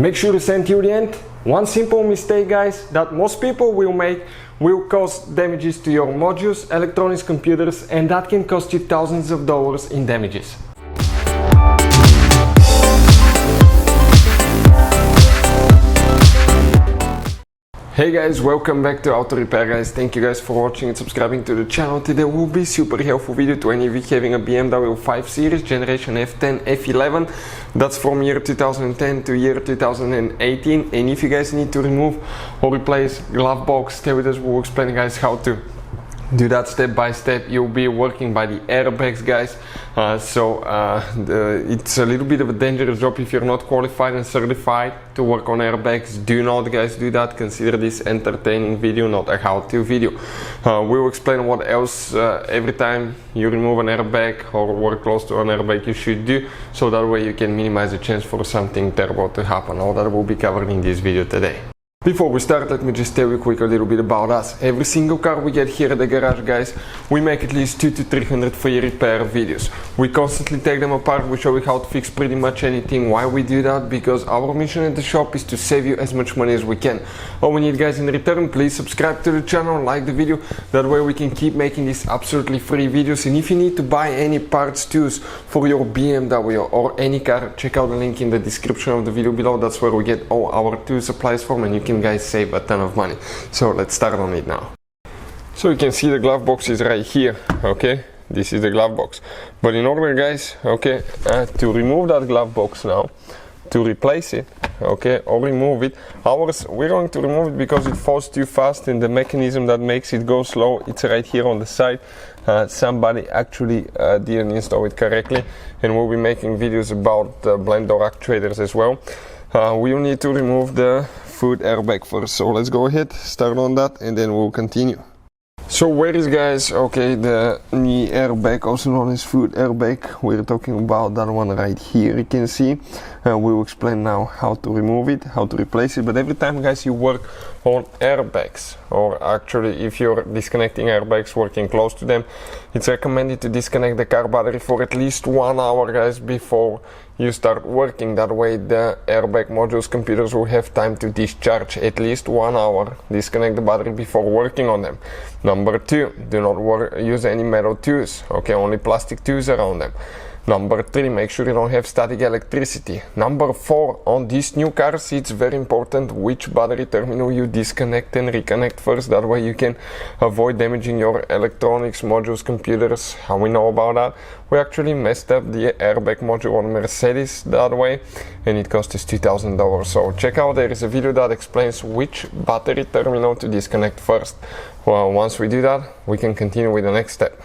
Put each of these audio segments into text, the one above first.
Make sure to send till the end. One simple mistake, guys, that most people will make will cause damages to your modules, electronics, computers, and that can cost you thousands of dollars in damages. Hey guys, welcome back to Auto Repair, guys. Thank you guys for watching and subscribing to the channel. Today will be super helpful video to any of you having a BMW 5 Series generation F10 F11. That's from year 2010 to year 2018. And if you guys need to remove or replace glove box, stay with us. We'll explain guys how to do that step by step. You'll be working by the airbags, guys. It's a little bit of a dangerous job if you're not qualified and certified to work on airbags. Do not, guys, do that. Consider this entertaining video, not a how-to video. We'll explain what else every time you remove an airbag or work close to an airbag you should do, so that way you can minimize the chance for something terrible to happen. All that will be covered in this video today. Before we start, let me just tell you quick a little bit about us. Every single car we get here at the garage, guys, we make at least 200 to 300 free repair videos. We constantly take them apart, we show you how to fix pretty much anything. Why we do that? Because our mission at the shop is to save you as much money as we can. All we need, guys, in return, please subscribe to the channel, like the video, that way we can keep making these absolutely free videos. And if you need to buy any parts, tools for your BMW or any car, check out the link in the description of the video below. That's where we get all our tool supplies from, and you can guys save a ton of money. So let's start on it now. So you can see the glove box is right here. Okay, this is the glove box, but in order, guys, okay, to remove that glove box now, to replace it, okay, or remove it, we're going to remove it because it falls too fast, and the mechanism that makes it go slow, it's right here on the side. Somebody actually didn't install it correctly, and we'll be making videos about blind door actuators as well. We'll need to remove the foot airbag first, so let's go ahead, start on that, and then we'll continue. So where is, guys, okay, the knee airbag, also known as foot airbag? We're talking about that one right here. You can see we'll explain now how to remove it, how to replace it. But every time, guys, you work on airbags, or actually if you're disconnecting airbags, working close to them, it's recommended to disconnect the car battery for at least 1 hour, guys, before you start working. That way the airbag modules, computers will have time to discharge. At least 1 hour, disconnect the battery before working on them. Number 2, do not use any metal tools, okay, only plastic tools around them. Number 3, make sure you don't have static electricity. Number 4, on these new cars, it's very important which battery terminal you disconnect and reconnect first. That way you can avoid damaging your electronics, modules, computers. How we know about that? We actually messed up the airbag module on Mercedes that way, and it cost us $2,000. So check out, there is a video that explains which battery terminal to disconnect first. Well, once we do that, we can continue with the next step.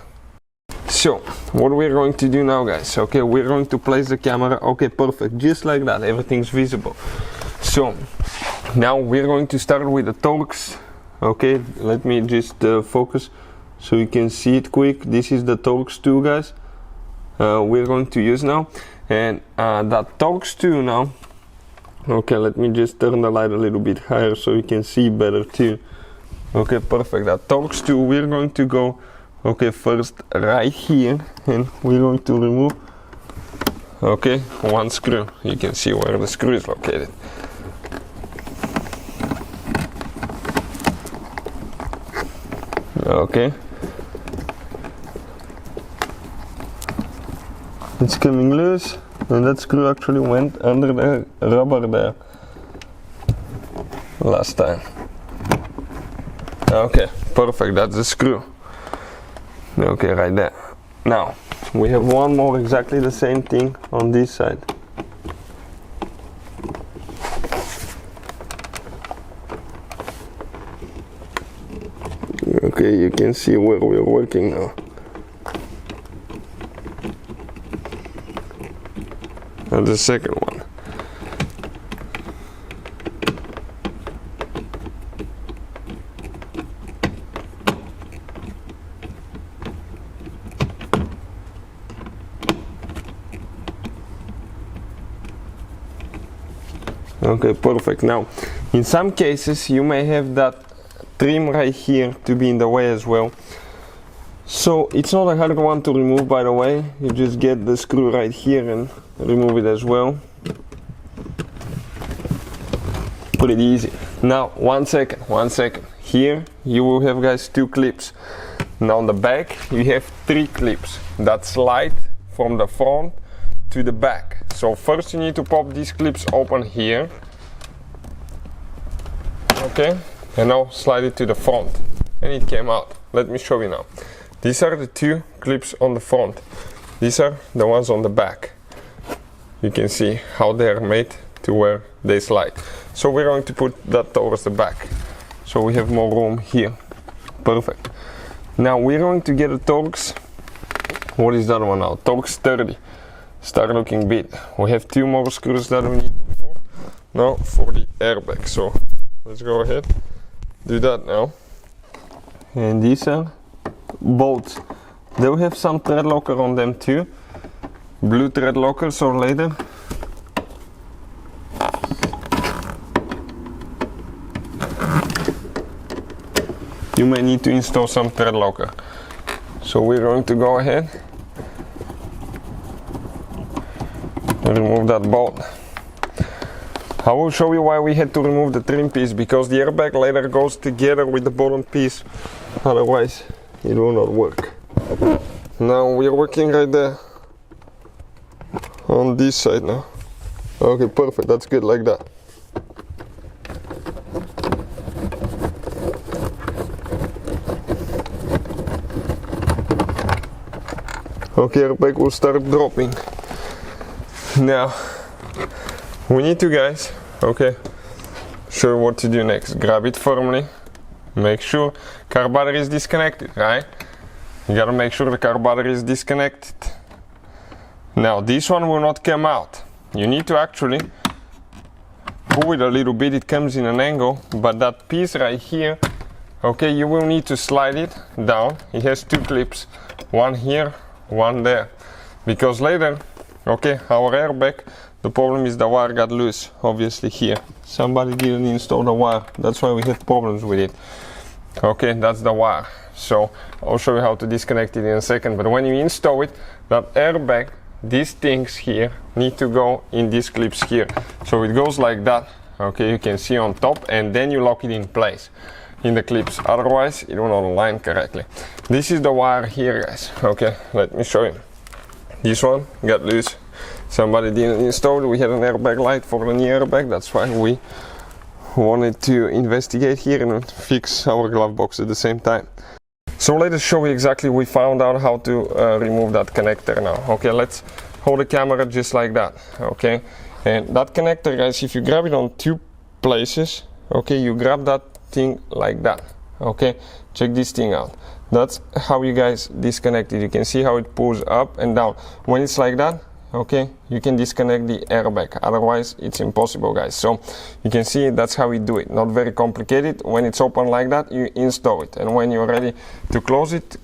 So what we're going to do now, guys, okay, we're going to place the camera, okay, perfect, just like that, everything's visible. So now we're going to start with the Torx. Okay, let me just focus so you can see it quick. This is the Torx 2, guys, we're going to use now. And that Torx 2 now, okay, let me just turn the light a little bit higher so you can see better too. Okay, perfect. That Torx 2, we're going to go, okay, first right here, and we're going to remove, okay, one screw. You can see where the screw is located. Okay, it's coming loose, and that screw actually went under the rubber there last time. Okay, perfect, that's the screw. Okay, right there. Now we have one more, exactly the same thing on this side. Okay, you can see where we're working now. And the second one. Okay, perfect. Now in some cases you may have that trim right here to be in the way as well, so it's not a hard one to remove, by the way. You just get the screw right here and remove it as well. Pretty easy. Now, one second. Here you will have, guys, 2 clips. Now on the back you have 3 clips that slide from the front to the back. So first you need to pop these clips open here. Okay, and now slide it to the front. And it came out. Let me show you now. These are the 2 clips on the front. These are the ones on the back. You can see how they are made to where they slide. So we're going to put that towards the back. So we have more room here. Perfect. Now we're going to get a Torx. What is that one now? Torx 30. Start looking big. We have 2 more screws that we need to remove now for the airbag. So let's go ahead, do that now. And these are bolts. They will have some thread locker on them too. Blue thread locker, so later you may need to install some thread locker. So we're going to go ahead and remove that bolt. I will show you why we had to remove the trim piece, because the airbag later goes together with the bottom piece, otherwise it will not work. Now we're working right there on this side now. Okay, perfect, that's good like that. Okay, airbag will start dropping. Now we need to, guys, okay, show you what to do next. Grab it firmly, make sure car battery is disconnected, right? You gotta make sure the car battery is disconnected. Now this one will not come out. You need to actually pull it a little bit. It comes in an angle, but that piece right here, okay, you will need to slide it down. It has 2 clips, one here, one there, because later, okay, our airbag, the problem is the wire got loose, obviously here. Somebody didn't install the wire, that's why we have problems with it. Okay, that's the wire. So I'll show you how to disconnect it in a second, but when you install it, that airbag, these things here need to go in these clips here. So it goes like that, okay, you can see on top, and then you lock it in place in the clips, otherwise it will not align correctly. This is the wire here, guys. Okay, let me show you. This one got loose, somebody didn't install it. We had an airbag light for the new airbag, that's why we wanted to investigate here and fix our glove box at the same time. So let us show you exactly, we found out how to remove that connector now. Okay, let's hold the camera just like that. Okay, and that connector, guys, if you grab it on 2 places, okay, you grab that thing like that. Okay, check this thing out. That's how you guys disconnect it. You can see how it pulls up and down. When it's like that, okay, you can disconnect the airbag, otherwise it's impossible, guys. So you can see that's how we do it, not very complicated. When it's open like that, you install it, and when you're ready to close it,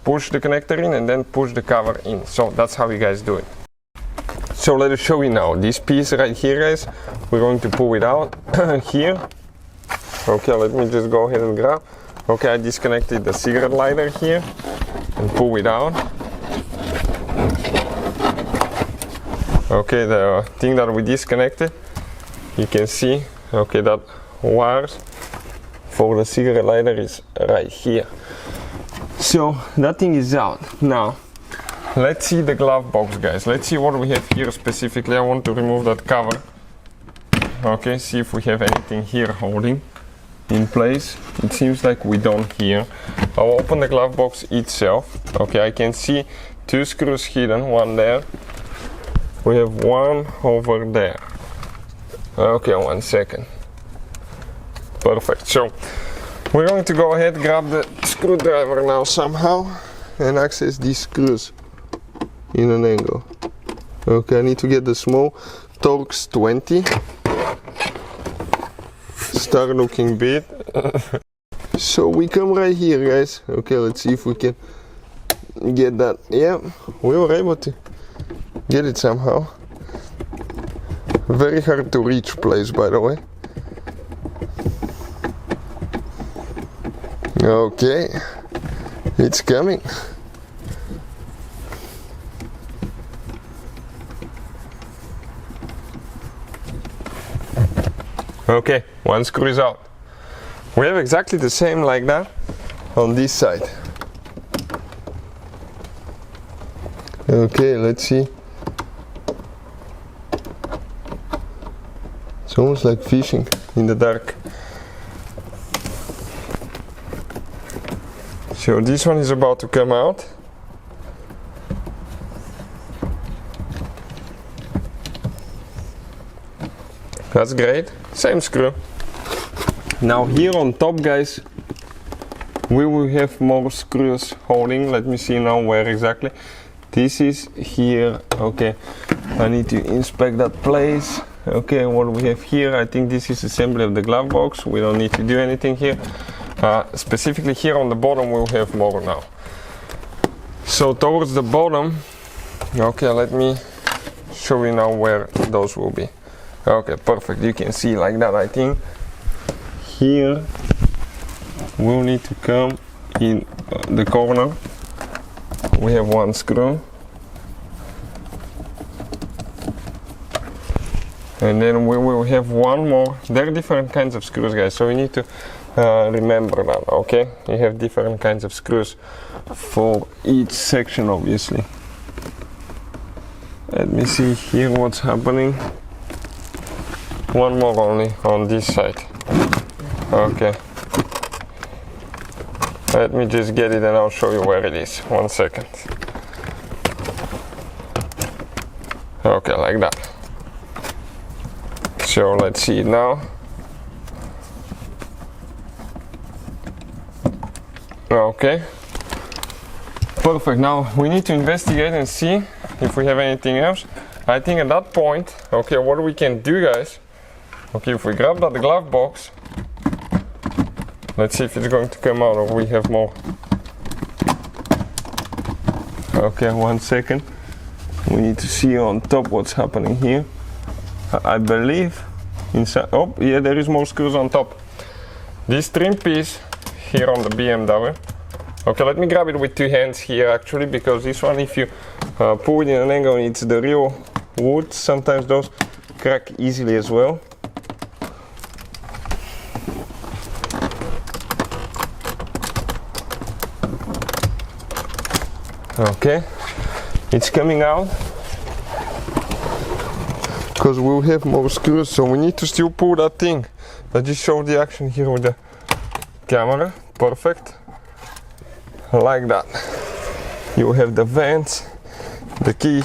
push the connector in and then push the cover in. So that's how you guys do it. So let us show you now this piece right here, guys. We're going to pull it out here. Okay, let me just go ahead and grab. Okay, I disconnected the cigarette lighter here and pull it out. Okay, the thing that we disconnected, you can see, okay, that wires for the cigarette lighter is right here. So that thing is out. Now let's see the glove box, guys. Let's see what we have here specifically. I want to remove that cover. Okay, see if we have anything here holding in place. It seems like we don't here. I'll open the glove box itself. Okay, I can see 2 screws hidden, one there. We have one over there. Okay, 1 second. Perfect. So we're going to go ahead, grab the screwdriver now somehow and access these screws in an angle. Okay, I need to get the small Torx 20. Start looking big. So we come right here, guys. Okay, let's see if we can get that. Yeah, we were able to get it somehow. Very hard to reach place, by the way. Okay, it's coming. Okay, one screw is out. We have exactly the same like that on this side. Okay, let's see. It's almost like fishing in the dark. So this one is about to come out. That's great, same screw. Now here on top, guys, we will have more screws holding. Let me see now where exactly. This is here. Okay, I need to inspect that place. Okay, what we have here, I think this is assembly of the glove box. We don't need to do anything here. Specifically here on the bottom we'll have more now. So towards the bottom, okay, let me show you now where those will be. Okay, perfect, you can see like that. I think here we'll need to come in the corner. We have one screw, and then we will have one more. There are different kinds of screws, guys, so we need to remember that. Okay, you have different kinds of screws for each section, obviously. Let me see here what's happening. One more only on this side. Okay, let me just get it and I'll show you where it is. 1 second. Okay, like that. So let's see it now. Okay, perfect. Now we need to investigate and see if we have anything else. I think at that point, okay, what we can do, guys, okay, if we grab that glove box, let's see if it's going to come out or we have more. Okay, 1 second. We need to see on top what's happening here. I believe inside, oh yeah, there is more screws on top. This trim piece here on the BMW. Okay, let me grab it with 2 hands here actually, because this one, if you pull it in an angle, it's the real wood. Sometimes those crack easily as well. Okay, it's coming out because we'll have more screws, so we need to still pull that thing. I just showed the action here with the camera. Perfect, like that. You have the vents, the key,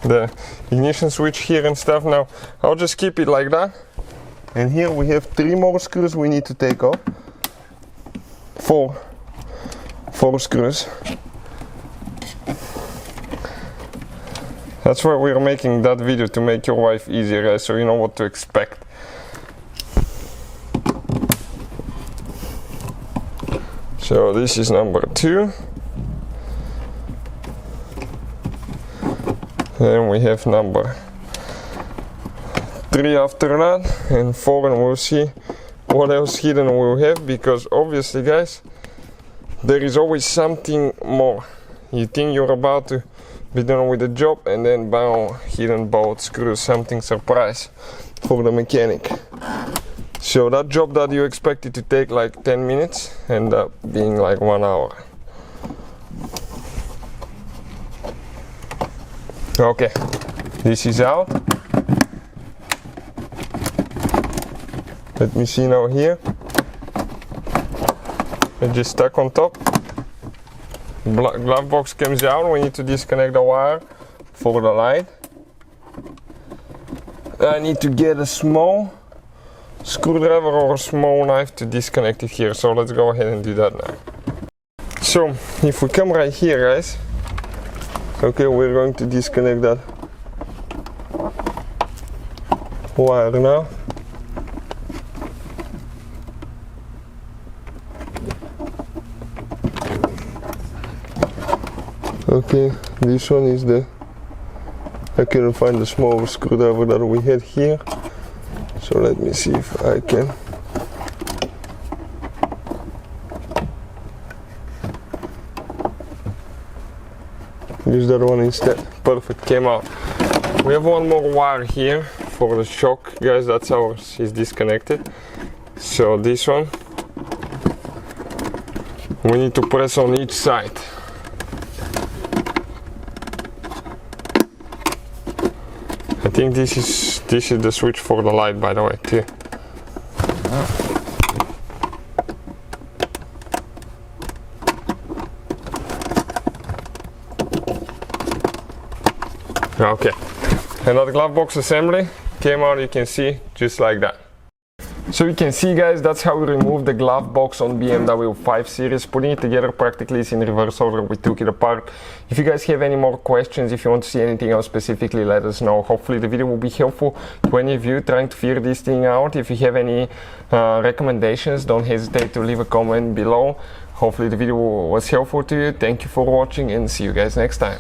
the ignition switch here and stuff. Now I'll just keep it like that, and here we have 3 more screws we need to take off. 4 screws. That's why we're making that video, to make your life easier, guys, so you know what to expect. So this is number 2. Then we have number 3 after that, and 4, and we'll see what else hidden we'll have, because obviously, guys, there is always something more. You think you're about to be done with the job, and then bam, hidden bolt screws, something surprise for the mechanic. So that job that you expected to take like 10 minutes end up being like 1 hour. Okay, this is out. Let me see now here. It just stuck on top. Glove box comes out. We need to disconnect the wire for the light. I need to get a small screwdriver or a small knife to disconnect it here, so let's go ahead and do that now. So if we come right here, guys, okay, we're going to disconnect that wire now. Okay, this one is the, I couldn't find the small screwdriver that we had here, so let me see if I can. Use that one instead. Perfect, came out. We have one more wire here for the shock, guys. That's ours is disconnected. So this one we need to press on each side. I think this is the switch for the light, by the way, too. Okay, and that glove box assembly came out, you can see, just like that. So you can see, guys, that's how we remove the glove box on BMW 5 Series. Putting it together practically is in reverse order. We took it apart. If you guys have any more questions, if you want to see anything else specifically, let us know. Hopefully the video will be helpful to any of you trying to figure this thing out. If you have any recommendations, don't hesitate to leave a comment below. Hopefully the video was helpful to you. Thank you for watching and see you guys next time.